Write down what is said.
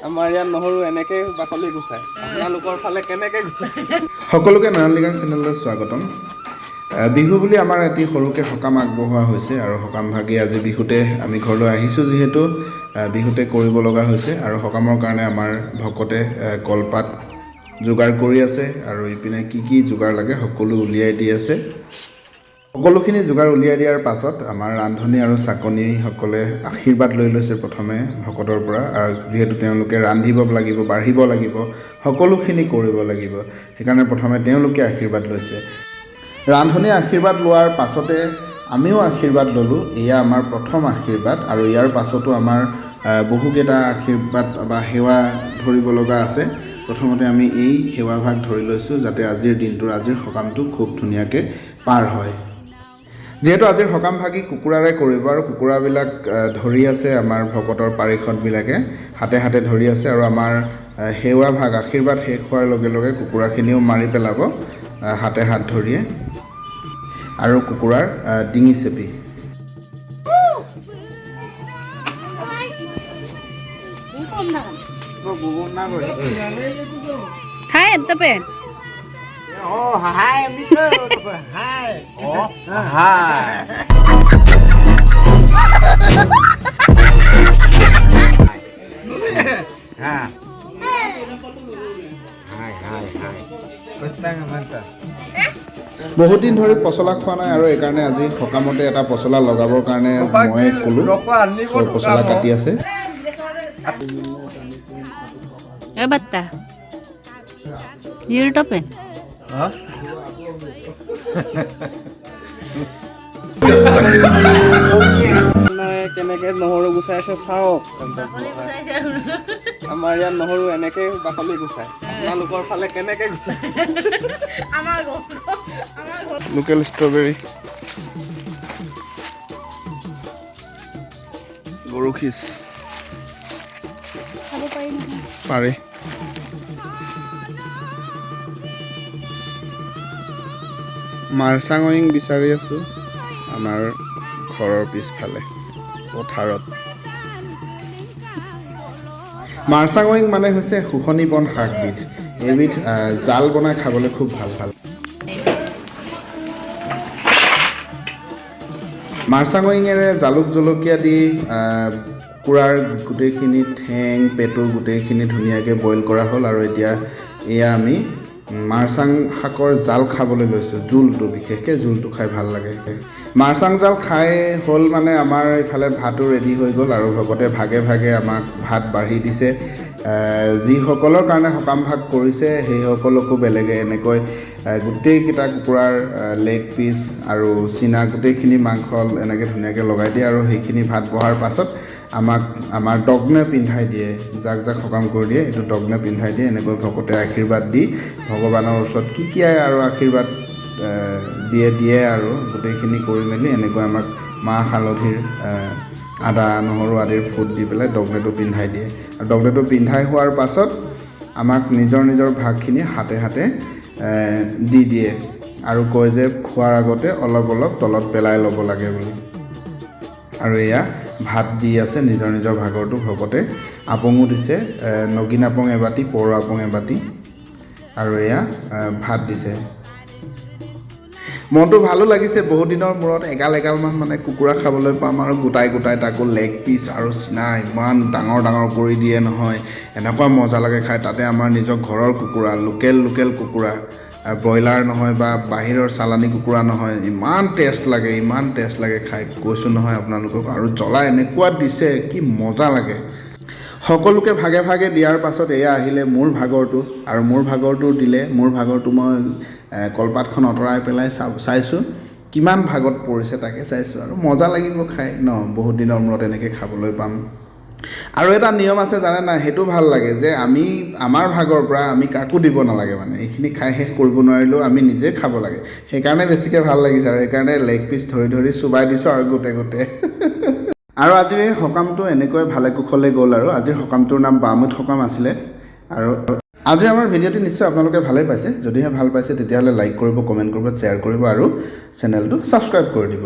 আমাৰ ইয়াত নহৰু এনেকৈ বাকলি গুচায়, আপোনালোকৰ ফালে কেনেকৈ গুচায়? সকলোকে নয়ন লিগাং চেনেললৈ স্বাগতম। বিহু বুলি আমাৰ এটি সৰুকৈ সকাম আগবঢ়োৱা হৈছে আৰু সকাম ভাগি আজি বিহুতে আমি ঘৰলৈ আহিছোঁ, যিহেতু বিহুতে কৰিব লগা হৈছে আৰু সকামৰ কাৰণে আমাৰ ভকতে কলপাত যোগাৰ কৰি আছে আৰু ইপিনে কি যোগাৰ লাগে সকলো উলিয়াই দি আছে। সকলোখিনি যোগাৰ উলিয়াই দিয়াৰ পাছত আমাৰ ৰান্ধনি আৰু চাকনিসকলে আশীৰ্বাদ লৈ লৈছে প্ৰথমে ভকতৰ পৰা, যিহেতু তেওঁলোকে ৰান্ধিব লাগিব, বাঢ়িব লাগিব, সকলোখিনি কৰিব লাগিব, সেইকাৰণে প্ৰথমে তেওঁলোকে আশীৰ্বাদ লৈছে। ৰান্ধনিয়ে আশীৰ্বাদ লোৱাৰ পাছতে আমিও আশীৰ্বাদ ল'লোঁ। এয়া আমাৰ প্ৰথম আশীৰ্বাদ আৰু ইয়াৰ পাছতো আমাৰ বহুকেইটা আশীৰ্বাদ বা সেৱা ধৰিব লগা আছে। প্ৰথমতে আমি এই সেৱাভাগ ধৰি লৈছোঁ যাতে আজিৰ দিনটোৰ আজিৰ সকামটো খুব ধুনীয়াকৈ পাৰ হয়। যিহেতু আজিৰ সকাম ভাগি কুকুৰাৰে কৰিব আৰু কুকুৰাবিলাক ধৰি আছে আমাৰ ভকতৰ পাৰিষদবিলাকে হাতে হাতে ধৰি আছে আৰু আমাৰ সেৱা ভাগ আশীৰ্বাদ শেষ হোৱাৰ লগে লগে কুকুৰাখিনিও মাৰি পেলাব হাতে হাত ধৰিয়ে আৰু কুকুৰাৰ ডিঙি চেপি। Hai em tập em. Hai em đi chơi rồi. Hai. বহুত দিন ধৰি পচলা খোৱা নাই আৰু এইকাৰণে আজি সকামতে এটা পচলা লগাবৰ কাৰণে মই ক'লোঁ, পচলা কাটি আছে। Bata. Yur top em. কেনেকৈ নহৰু গুচাইছে চাওক। আমাৰ ইয়াত নহৰু এনেকৈ বাকলি গুচায়, আপোনালোকৰ ফালে কেনেকৈ গুচায়? লোকেল ষ্ট্ৰবেৰী, গৰু খিচ পাৰে। মাৰ্চাঙইং বিচাৰি আছোঁ আমাৰ ঘৰৰ পিছফালে পথাৰত। মাৰ্চাঙইং মানে হৈছে শুকনি বন শাকবিধ। এইবিধ জাল বনাই খাবলৈ খুব ভাল। মাৰ্চাঙইঙেৰে জালুক জলকীয়া দি কুকুৰাৰ গোটেইখিনি ঠেং পেটু গোটেইখিনি ধুনীয়াকৈ বইল কৰা হ'ল আৰু এতিয়া এয়া আমি মাৰ্চাং শাকৰ জাল খাবলৈ লৈছোঁ। জোলটো, বিশেষকৈ জোলটো খাই ভাল লাগে। মাৰ্চাং জাল খাই হ'ল মানে আমাৰ এইফালে ভাতো ৰেডি হৈ গ'ল আৰু ভকতে ভাগে ভাগে আমাক ভাত বাঢ়ি দিছে। যিসকলৰ কাৰণে সকাম ভাগ কৰিছে সেইসকলকো বেলেগে এনেকৈ গোটেইকেইটা কুকুৰাৰ লেগ পিচ আৰু চীনা গোটেইখিনি মাংস এনেকৈ ধুনীয়াকৈ লগাই দিয়ে আৰু সেইখিনি ভাত বহাৰ পাছত আমাক আমাৰ দগ্নে পিন্ধাই দিয়ে। যাক সকাম কৰি দিয়ে এইটো দগ্নে পিন্ধাই দিয়ে। এনেকৈ ভকতে আশীৰ্বাদ দি ভগৱানৰ ওচৰত কি আৰু আশীৰ্বাদ দিয়ে আৰু গোটেইখিনি কৰি মেলি এনেকৈ আমাক মাহ হালধিৰ আদা নহৰু আদিৰ ফুট দি পেলাই দগ্নেটো পিন্ধাই দিয়ে আৰু দগ্নেটো পিন্ধাই হোৱাৰ পাছত আমাক নিজৰ ভাগখিনি হাতে হাতে দি দিয়ে আৰু কয় যে খোৱাৰ আগতে অলপ তলত পেলাই ল'ব লাগে বুলি। আৰু এয়া ভাত দি আছে নিজৰ ভাগৰটো ভকতে। আপঙো দিছে, নগিন আপং এবাতি, পৌৰ আপং এবাতি আৰু এয়া ভাত দিছে। মনটো ভালো লাগিছে, বহুত দিনৰ মূৰত এগালমান মানে কুকুৰা খাবলৈ পাম আৰু গোটাই তাকো লেগ পিচ আৰু চীনা ইমান ডাঙৰ কৰি দিয়ে নহয়, এনেকুৱা মজা লাগে খাই। তাতে আমাৰ নিজৰ ঘৰৰ কুকুৰা, লোকেল কুকুৰা, ব্ৰইলাৰ নহয় বা বাহিৰৰ চালানী কুকুৰা নহয়। ইমান টেষ্ট লাগে খাই, কৈছোঁ নহয় আপোনালোকক। আৰু জ্বলা এনেকুৱা দিছে, কি মজা লাগে। সকলোকে ভাগে ভাগে দিয়াৰ পাছত এয়া আহিলে মোৰ ভাগৰটো আৰু মোৰ ভাগৰটো দিলে। মোৰ ভাগৰটো মই কলপাতখন আঁতৰাই পেলাই চাইছোঁ কিমান ভাগত পৰিছে, তাকে চাইছোঁ আৰু মজা লাগিব খাই ন। বহুত দিনৰ মূৰত এনেকৈ খাবলৈ পাম। আৰু এটা নিয়ম আছে জানে নাই, সেইটো ভাল লাগে যে আমি আমাৰ ভাগৰ পৰা আমি কাকো দিব নালাগে। মানে এইখিনি খাই শেষ কৰিব নোৱাৰিলেও আমি নিজে খাব লাগে। সেইকাৰণে বেছিকৈ ভাল লাগিছে আৰু সেইকাৰণে লেগ পিচ ধৰি চুবাই দিছোঁ আৰু গোটেই আৰু আজিৰ এই সকামটো এনেকৈ ভালে কুশলে গ'ল আৰু আজিৰ সকামটোৰ নাম বামুঠ সকাম আছিলে। আৰু আজি আমাৰ ভিডিঅ'টো নিশ্চয় আপোনালোকে ভালেই পাইছে যদিহে ভাল পাইছে তেতিয়াহ'লে লাইক কৰিব কমেণ্ট কৰিব শ্বেয়াৰ কৰিব আৰু চেনেলটো ছাবস্ক্ৰাইব কৰি দিব